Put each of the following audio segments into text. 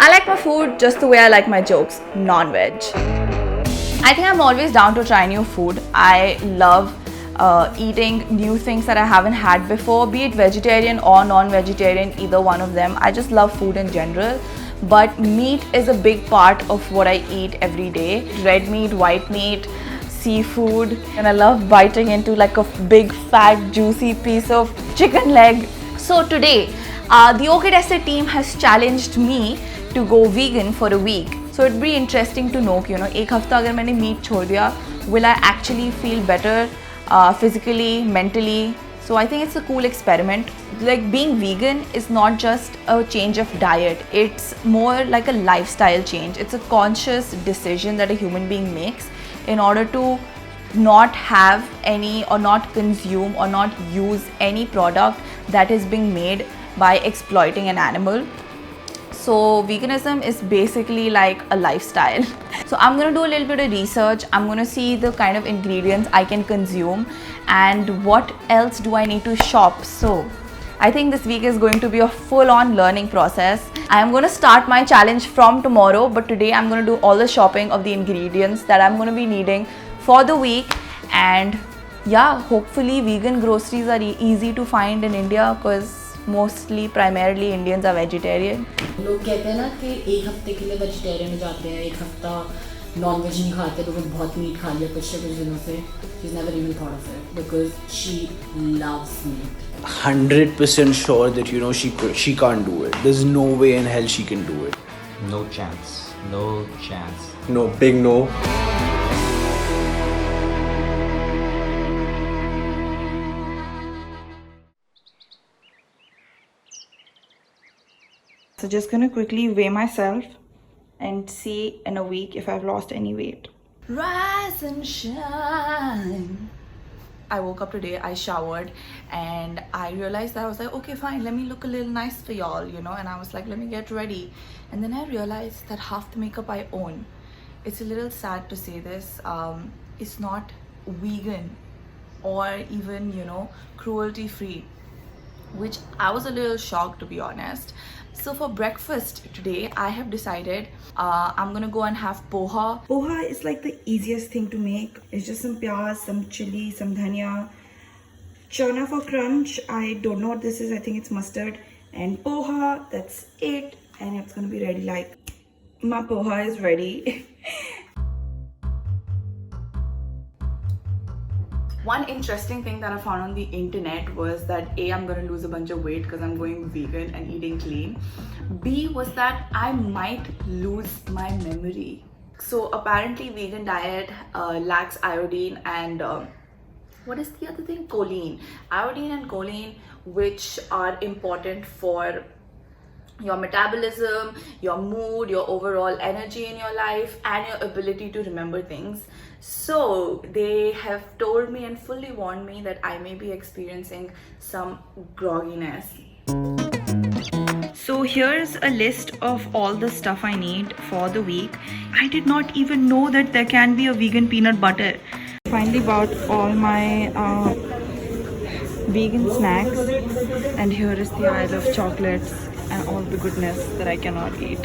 I like my food just the way I like my jokes, non-veg. I think I'm always down to try new food. I love eating new things that I haven't had before, be it vegetarian or non-vegetarian, either one of them. I just love food in general. But meat is a big part of what I eat every day. Red meat, white meat, seafood, and I love biting into like a big fat juicy piece of chicken leg. So today, the OK Tester team has challenged me to go vegan for a week. So it'd be interesting to know, एक हफ्ता अगर मैंने meat छोड़ दिया, will I actually feel better physically, mentally? So I think it's a cool experiment. Like being vegan is not just a change of diet, it's more like a lifestyle change. It's a conscious decision that a human being makes in order to not have any or not consume or not use any product that is being made by exploiting an animal. So veganism is basically like a lifestyle. So I'm gonna do a little bit of research. I'm gonna see the kind of ingredients I can consume and what else do I need to shop. So I think this week is going to be a full-on learning process. I am going to start my challenge from tomorrow, but today I'm going to do all the shopping of the ingredients that I'm going to be needing for the week. And yeah, hopefully vegan groceries are easy to find in India because primarily Indians are vegetarian. लोग कहते हैं ना कि एक हफ्ते के लिए vegetarian हो जाते हैं, एक हफ्ता नॉन वेज नहीं खाते, तो वो बहुत मीट खा लिया पिछले कुछ दिनों से. She's never even thought of it because she loves meat. 100% sure that she can't do it. There's no way in hell she can do it. No chance. No chance. No, big no. So just gonna quickly weigh myself and see in a week if I've lost any weight. Rise and shine. I woke up today, I showered, and I realized that I was like, okay, fine, let me look a little nice for y'all, and I was like, let me get ready. And then I realized that half the makeup I own, it's a little sad to say this, it's not vegan or even, cruelty free, which I was a little shocked, to be honest. So for breakfast today, I have decided I'm gonna go and have poha. Poha is like the easiest thing to make. It's just some pyaz, some chili, some dhania, chana for crunch. I don't know what this is. I think it's mustard and poha. That's it, and it's gonna be ready. Like my poha is ready. One interesting thing that I found on the internet was that A, I'm gonna lose a bunch of weight because I'm going vegan and eating clean. B was that I might lose my memory. So apparently vegan diet lacks iodine and what is the other thing? Choline. Iodine and choline, which are important for your metabolism, your mood, your overall energy in your life, and your ability to remember things. So they have told me and fully warned me that I may be experiencing some grogginess. So here's a list of all the stuff I need for the week. I did not even know that there can be a vegan peanut butter. Finally bought all my vegan snacks, and here is the aisle of chocolates and all the goodness that I cannot eat.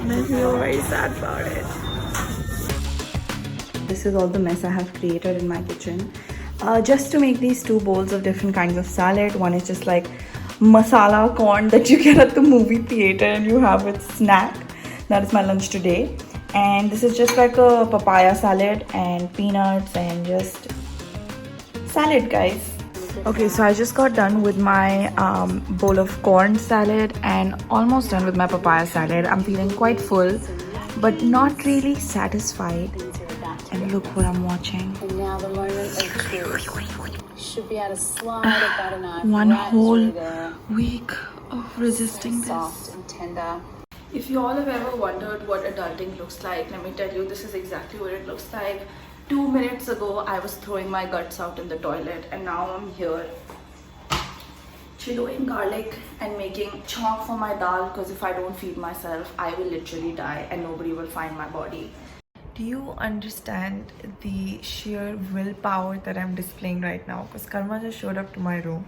And I feel very sad about it. This is all the mess I have created in my kitchen. Just to make these two bowls of different kinds of salad. One is just like masala corn that you get at the movie theater and you have with snack. That is my lunch today. And this is just like a papaya salad and peanuts and just salad, guys. Okay, so I just got done with my bowl of corn salad and almost done with my papaya salad. I'm feeling quite full, but not really satisfied. And look what I'm watching. And now the moment of truth. Should be able to slide it butter knife One right whole through there. week of resisting this. Soft and tender. If you all have ever wondered what adulting looks like, let me tell you, this is exactly what it looks like. 2 minutes ago, I was throwing my guts out in the toilet, and now I'm here chiloing garlic and making chonk for my dal, because if I don't feed myself, I will literally die and nobody will find my body. Do you understand the sheer willpower that I'm displaying right now? Because Karma just showed up to my room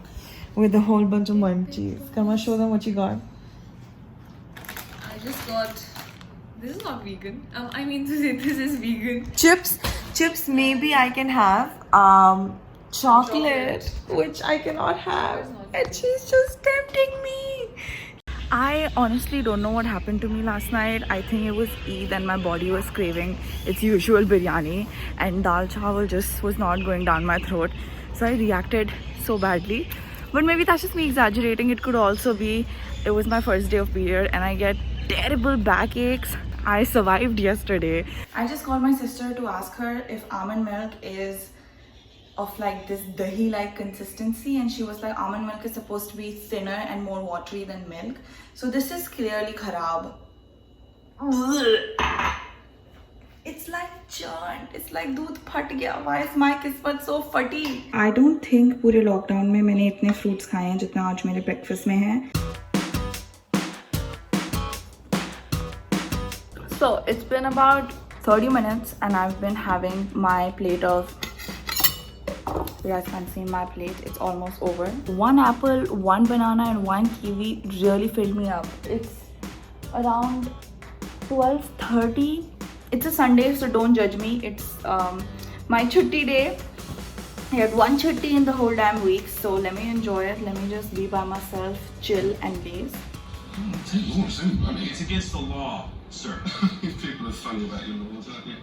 with a whole bunch of munchies. Karma, show them what you got. just got. This is not vegan. I mean to say this is vegan. Chips. Maybe I can have. Chocolate, which I cannot have, and she's just tempting me. I honestly don't know what happened to me last night. I think it was Eid and my body was craving its usual biryani, and dal chawal just was not going down my throat. So I reacted so badly. But maybe that's just me exaggerating. It could also be it was my first day of period and I get terrible backaches. I survived yesterday. I just called my sister to ask her if almond milk is of like this dahi like consistency, and she was like almond milk is supposed to be thinner and more watery than milk, so this is clearly kharab. It's like churned, it's like doodh phat gaya. Why is my kismat so fatty? I don't think पूरे lockdown में मैंने इतने fruits खाए हैं जितना आज मेरे breakfast में है. So it's been about 30 minutes and I've been having my plate of. You guys can't see my plate, it's almost over. 1 apple, 1 banana and 1 kiwi really filled me up. It's around 12:30. It's a Sunday, so don't judge me. It's my chutti day. I had 1 chutti in the whole damn week, so let me enjoy it. Let me just be by myself, chill and laze. It's against the law, sir. People are funny about your laws, aren't you?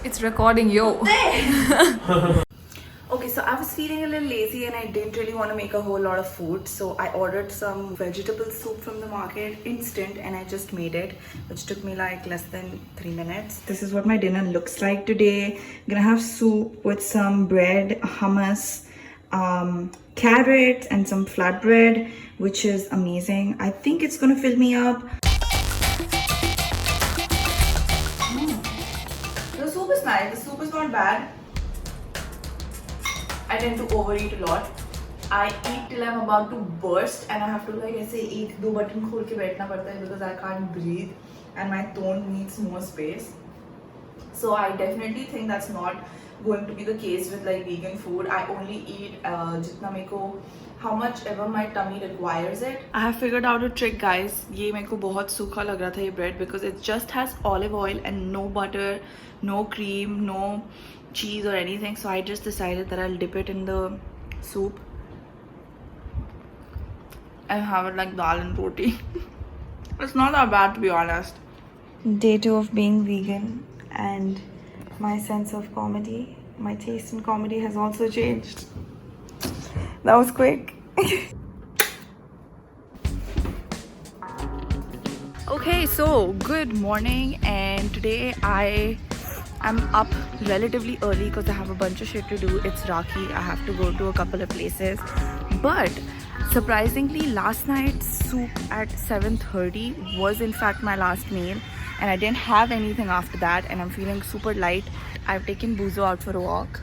It's recording, yo. Okay, so I was feeling a little lazy and I didn't really want to make a whole lot of food, so I ordered some vegetable soup from the market, instant, and I just made it, which took me like less than 3 minutes. This is what my dinner looks like today. I'm gonna have soup with some bread, hummus, carrots and some flatbread, which is amazing. I think it's gonna fill me up. The soup is nice. The soup is not bad. I tend to overeat a lot. I eat till I'm about to burst and I have to like ऐसे 1-2 button खोल के बैठना पड़ता है because I can't breathe and my tone needs more space. So I definitely think that's not going to be the case with like vegan food. I only eat जितना मेरे को how much ever my tummy requires it. I have figured out a trick, guys. ये मेरे को बहुत सूखा लग रहा था ये bread because it just has olive oil and no butter, no cream, no cheese or anything. So I just decided that I'll dip it in the soup and have it like dal and roti. It's not that bad, to be honest. Day 2 of being vegan and my sense of comedy, my taste in comedy has also changed. That was quick. Okay, so good morning, and today I'm up relatively early because I have a bunch of shit to do. It's Rakhi. I have to go to a couple of places. But surprisingly, last night's soup at 7:30 was in fact my last meal, and I didn't have anything after that, and I'm feeling super light. I've taken Buzo out for a walk.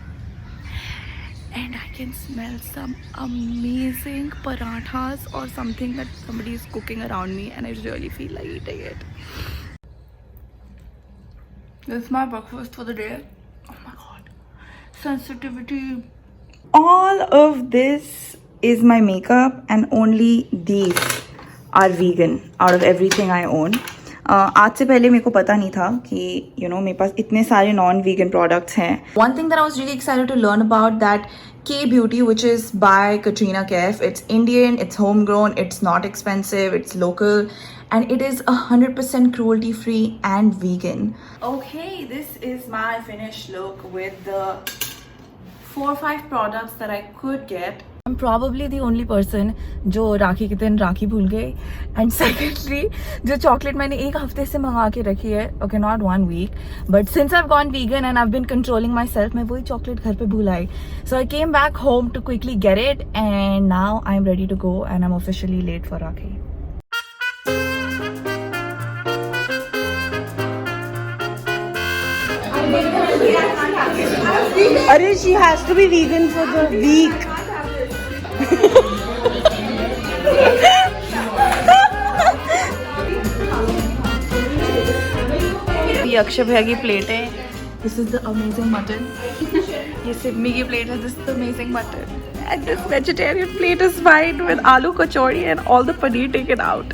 And I can smell some amazing parathas or something that somebody is cooking around me, and I really feel like eating it. This is my breakfast for the day. Oh my god. Sensitivity. All of this is my makeup, and only these are vegan out of everything I own. आज से पहले मेरे को पता नहीं था कि मेरे पास इतने सारे नॉन वीगन प्रोडक्ट्स हैं. One thing that I was really excited to learn about that K Beauty, which is by Katrina Kaif. It's Indian, it's homegrown, it's not expensive, it's local, and it is 100% cruelty free and vegan. Okay, this is my finished look with the 4 or 5 products that I could get. I'm probably the only person जो राखी के दिन राखी भूल गई, and secondly जो chocolate मैंने 1 हफ्ते से मंगा के रखी है. Okay, not 1 week, but since I've gone vegan and I've been controlling myself, मैं वही chocolate घर पे भूल आई. So I came back home to quickly get it, and now I'm ready to go, and I'm officially late for Rakhi. Arey, she has to be vegan for the week. ये अक्षय भैया की plate है. This is the amazing mutton. ये सिडमी की plate है. This is the amazing mutton. And this vegetarian plate is fine with aloo kachori and all the paneer taken out.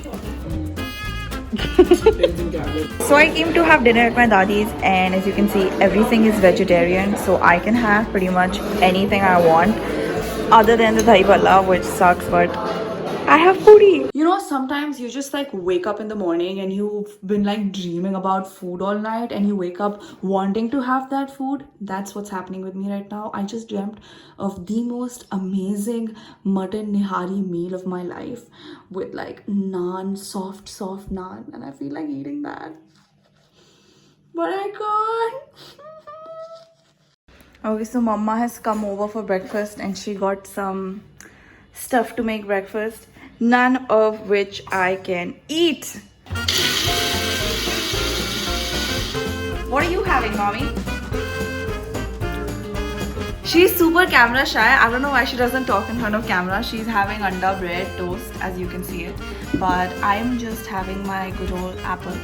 So I came to have dinner at my dadi's, and as you can see, everything is vegetarian, so I can have pretty much anything I want other than the dahi bhalla, which sucks, but I have puri. You know, sometimes you just like wake up in the morning and you've been like dreaming about food all night and you wake up wanting to have that food. That's what's happening with me right now. I just dreamt of the most amazing mutton nihari meal of my life with like naan, soft naan, and I feel like eating that. But I can't. Okay, so mama has come over for breakfast and she got some stuff to make breakfast, none of which I can eat. What are you having, mommy? She's super camera shy. I don't know why she doesn't talk in front of camera. She's having anda bread toast, as you can see it. But I'm just having my good old apple.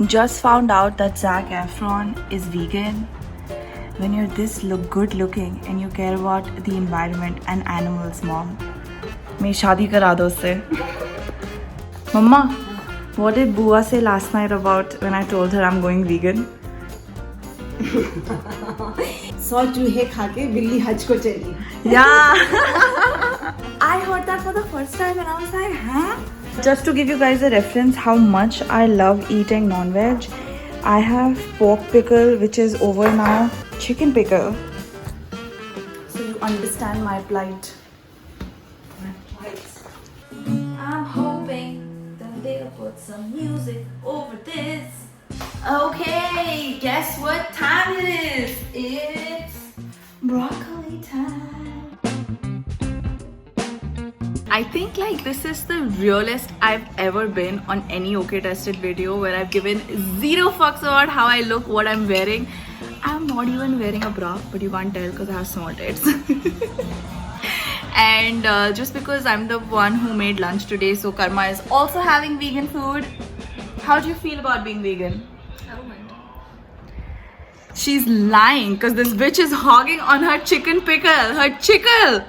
Just found out that Zac Efron is vegan. When you're this good looking and you care about the environment and animals, mom, मैं शादी करा दो उससे. Mama, what did Bua say last night about when I told her I'm going vegan? 100 चूहे खा के बिल्ली हज को चली. Yeah. I heard that for the first time and I was like, huh? Just to give you guys a reference how much I love eating non-veg, I have pork pickle, which is over now, chicken pickle. So you understand my plight. I'm hoping that they'll put some music over this. Okay, guess what time it is? It's broccoli time. I think like this is the realest I've ever been on any OK Tested video, where I've given zero fucks about how I look, what I'm wearing. I'm not even wearing a bra, but you can't tell because I have small tits. And just because I'm the one who made lunch today, so Karma is also having vegan food. How do you feel about being vegan? I don't mind. She's lying because this bitch is hogging on her chicken pickle. Her chicken!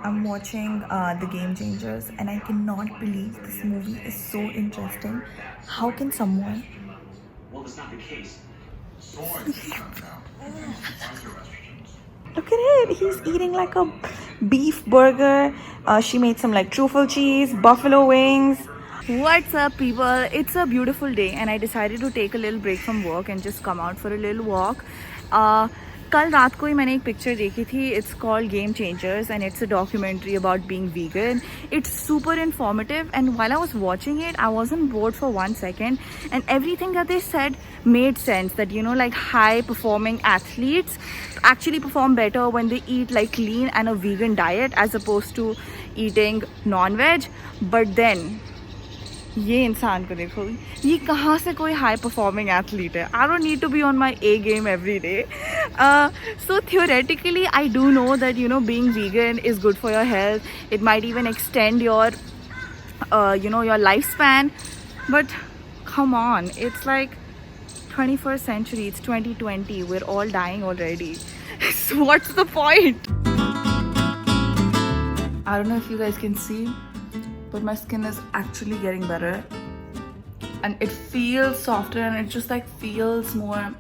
I'm watching The Game Changers and I cannot believe this movie is so interesting. How can someone... Well, that's not the case. Look at it! He's eating like a beef burger. She made some like truffle cheese, buffalo wings. What's up, people? It's a beautiful day and I decided to take a little break from work and just come out for a little walk. कल रात को ही मैंने एक picture देखी थी. It's called Game Changers and it's a documentary about being vegan. It's super informative and while I was watching it, I wasn't bored for 1 second, and everything that they said made sense. That, you know, like high performing athletes actually perform better when they eat like clean and a vegan diet as opposed to eating non-veg. But then ये इंसान को देखो, ये कहाँ से कोई high performing athlete है. I don't need to be on my A game every day. So theoretically, I do know that, you know, being vegan is good for your health. It might even extend your, you know, your lifespan. But come on, it's like 21st century. It's 2020. We're all dying already. So what's the point? I don't know if you guys can see, but my skin is actually getting better and it feels softer and it just like feels more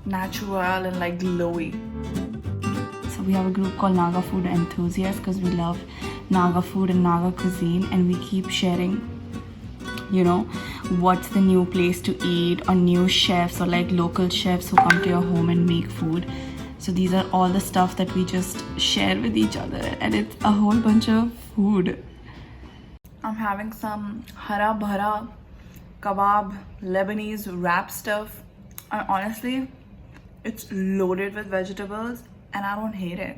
natural and like glowy. So we have a group called Naga Food Enthusiasts because we love Naga food and Naga cuisine, and we keep sharing, you know, what's the new place to eat, or new chefs or like local chefs who come to your home and make food. So these are all the stuff that we just share with each other, and it's a whole bunch of food. I'm having some hara bhara kebab Lebanese wrap stuff, and honestly it's loaded with vegetables and I don't hate it.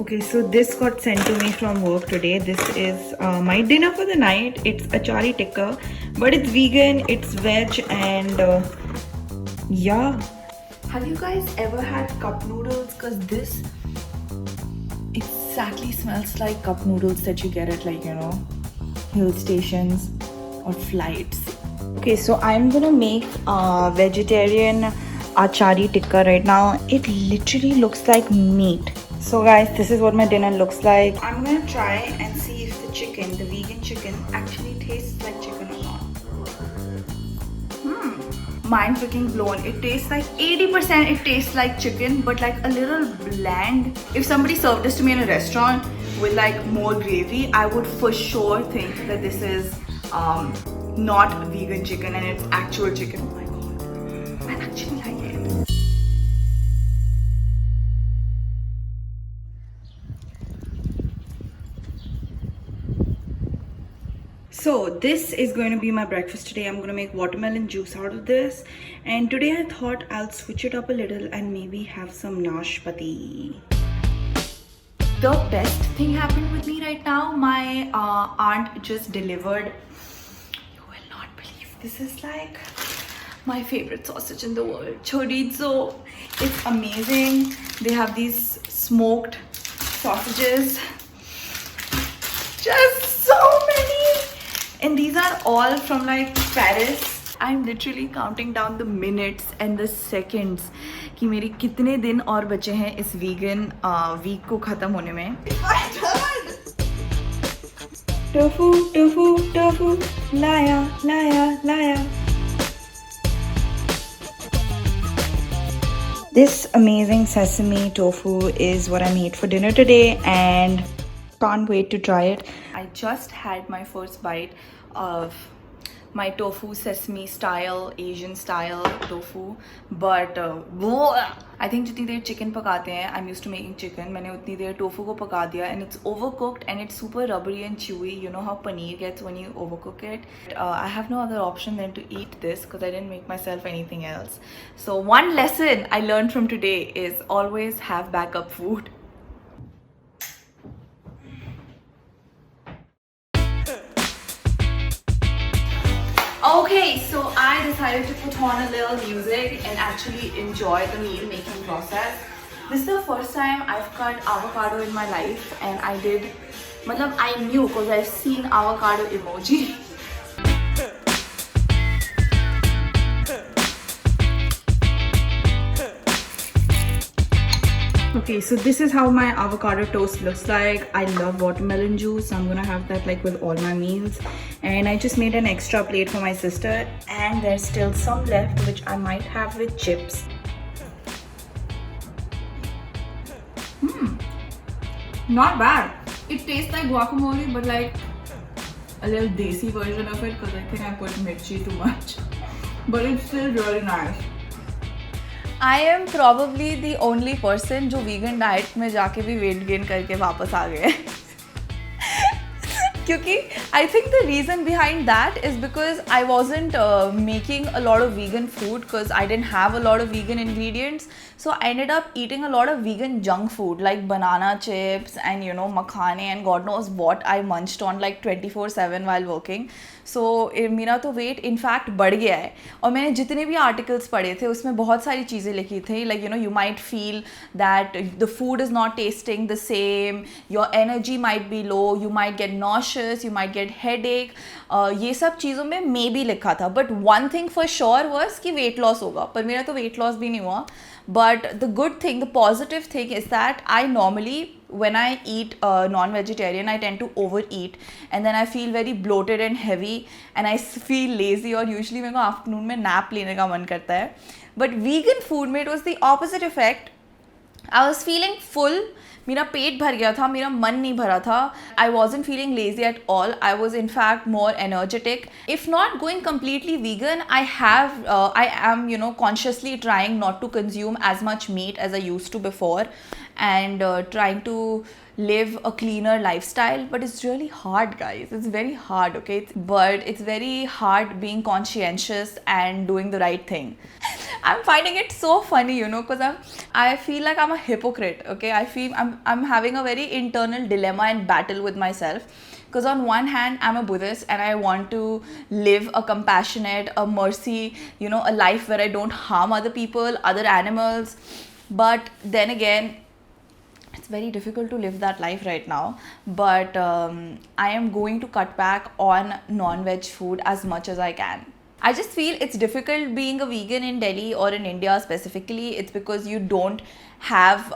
Okay, so this got sent to me from work today. This is my dinner for the night. It's achari tikka, but it's vegan, it's veg, and yeah. Have you guys ever had cup noodles? Because this exactly smells like cup noodles that you get at, like, you know, hill stations. or flights. Okay, so I'm gonna make vegetarian achari tikka right now. It literally looks like meat. So guys, this is what my dinner looks like. I'm gonna try and see if the chicken, the vegan chicken, actually tastes like chicken or not. Mind freaking blown. It tastes like 80% it tastes like chicken, but like a little bland. If somebody served this to me in a restaurant with like more gravy, I would for sure think that this is not vegan chicken and it's actual chicken. Oh my god, I actually like it. So this is going to be my breakfast today. I'm going to make watermelon juice out of this, and today I thought I'll switch it up a little and maybe have some nashpati. The best thing happened with me right now. My aunt just delivered. You will not believe, this is like my favorite sausage in the world, chorizo. It's amazing. They have these smoked sausages, just so many. And these are all from like Paris. I'm literally counting down the minutes and the seconds कि मेरे कितने दिन और बचे हैं इस vegan week को ख़त्म होने में. Tofu, tofu, tofu, laya, laya, laya. This amazing sesame tofu is what I made for dinner today, and can't wait to try it. I just had my first bite of my tofu sesame style, Asian style tofu, but I think जितनी देर chicken पकाते हैं, I'm used to making chicken, मैंने उतनी देर tofu को पका दिया, and it's overcooked and it's super rubbery and chewy. You know how paneer gets when you overcook it. I have no other option than to eat this because I didn't make myself anything else. So one lesson I learned from today is always have backup food. Okay, so I decided to put on a little music and actually enjoy the meal making process. This is the first time I've cut avocado in my life, and I knew because I've seen avocado emoji. Okay, so this is how my avocado toast looks like. I love watermelon juice, so I'm gonna have that like with all my meals. And I just made an extra plate for my sister, and there's still some left which I might have with chips. Not bad. It tastes like guacamole, but like a little desi version of it because I think I put mirchi too much. But it's still really nice. I am probably the only person जो vegan diet में जाके भी weight gain करके वापस आ गए क्योंकि I think the reason behind that is because I wasn't making a lot of vegan food because I didn't have a lot of vegan ingredients. So I ended up eating a lot of vegan junk food like banana chips and makhane and God knows what I munched on like 24/7 while working. So मेरा तो weight in fact बढ़ गया है और मैंने जितने भी articles पढ़े थे उसमें बहुत सारी चीज़ें लिखी थी like you might feel that the food is not tasting the same, your energy might be low, you might get nauseous, you might get headache. ये सब चीज़ों में maybe लिखा था, but one thing for sure was कि weight loss होगा, पर मेरा तो weight loss भी नहीं हुआ. But the good thing, the positive thing is that I normally, when I eat non-vegetarian, I tend to overeat and then I feel very bloated and heavy and I feel lazy और usually मेरे को afternoon में nap लेने का मन करता है. But vegan food में it was the opposite effect. I was feeling full. मेरा पेट भर गया था, मेरा मन नहीं भरा था. I wasn't feeling lazy at all. I was in fact more energetic. If not going completely vegan, I am consciously trying not to consume as much meat as I used to before, and trying to live a cleaner lifestyle. But it's really hard, guys. It's very hard, okay? But it's very hard being conscientious and doing the right thing. I'm finding it so funny, because I feel like I'm a hypocrite, okay? I feel I'm having a very internal dilemma and battle with myself. Because on one hand, I'm a Buddhist and I want to live a compassionate, a mercy, a life where I don't harm other people, other animals. But then again, it's very difficult to live that life right now, but I am going to cut back on non-veg food as much as I can. I just feel it's difficult being a vegan in Delhi or in India specifically. It's because you don't have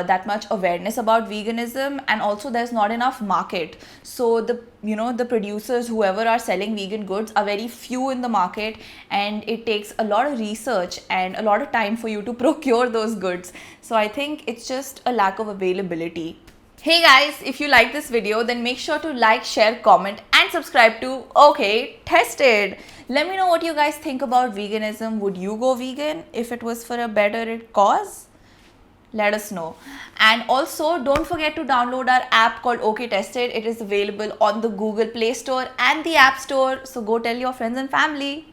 that much awareness about veganism, and also there's not enough market. So the producers, whoever are selling vegan goods, are very few in the market, and it takes a lot of research and a lot of time for you to procure those goods. So I think it's just a lack of availability. Hey guys, if you like this video, then make sure to like, share, comment and subscribe to OK Tested. Let me know what you guys think about veganism. Would you go vegan if it was for a better cause? Let us know. And also don't forget to download our app called OK Tested. It is available on the Google Play Store and the App Store. So go tell your friends and family.